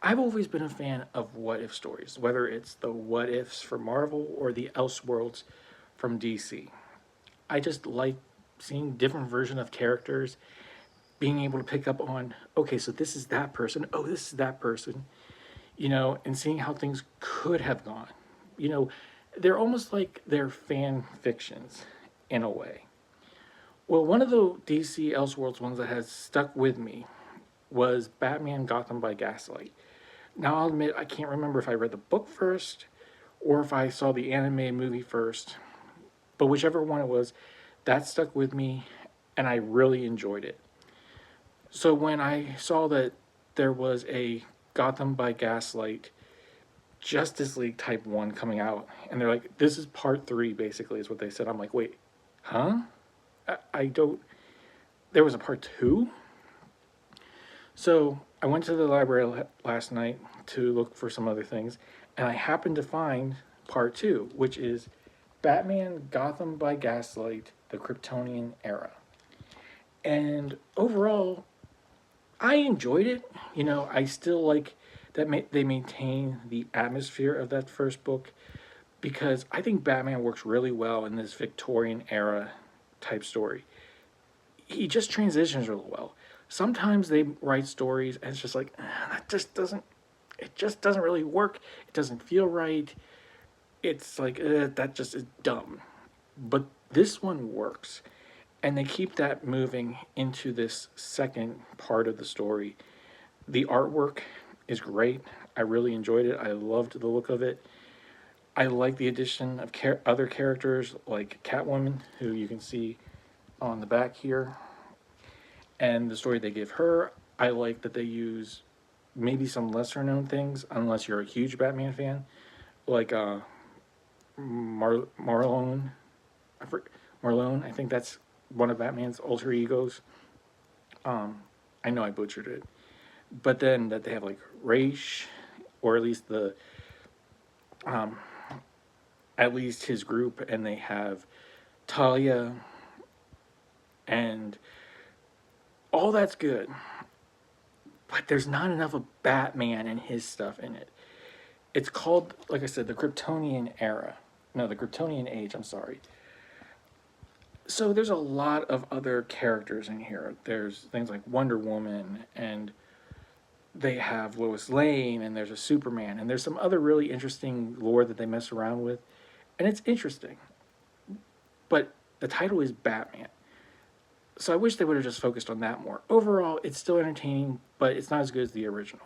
I've always been a fan of what if stories, whether it's the what ifs for Marvel or the Elseworlds from DC. I just like seeing different version of characters, being able to pick up on, okay, so this is that person, oh, this is that person, and seeing how things could have gone. You know, they're almost like they're fan fictions in a way. Well, one of the DC Elseworlds ones that has stuck with me was Batman Gotham by Gaslight. Now, I'll admit, I can't remember if I read the book first or if I saw the animated movie first, but whichever one it was, that stuck with me and I really enjoyed it. So when I saw that there was a Gotham by Gaslight Justice League Type 1 coming out, and they're like, this is part 3, basically, is what they said. I'm like, wait, huh? I don't. There was a part 2? So I went to the library last night to look for some other things, and I happened to find part 2, which is Batman Gotham by Gaslight, the Kryptonian era. And overall, I enjoyed it. I still like that they maintain the atmosphere of that first book because I think Batman works really well in this Victorian era type story. He just transitions really well. Sometimes they write stories and it's just like that just doesn't it just doesn't really work. It doesn't feel right. It's like that just is dumb. But this one works. And they keep that moving into this second part of the story. The artwork is great. I really enjoyed it. I loved the look of it. I like the addition of other characters like Catwoman, who you can see on the back here, and the story they give her. I like that they use maybe some lesser known things, unless you're a huge Batman fan, like Marlone. Marlone, I think that's one of Batman's alter egos. I know I butchered it, but then that they have like Raish, or um, at least his group, and they have Talia, and all that's good. But there's not enough of Batman and his stuff in it. It's called, like I said, the Kryptonian era. No, the Kryptonian age. I'm sorry. So there's a lot of other characters in here. There's things like Wonder Woman, and they have Lois Lane, and there's a Superman, and there's some other really interesting lore that they mess around with, and it's interesting. But the title is Batman. So I wish they would have just focused on that more. Overall, it's still entertaining, but it's not as good as the original.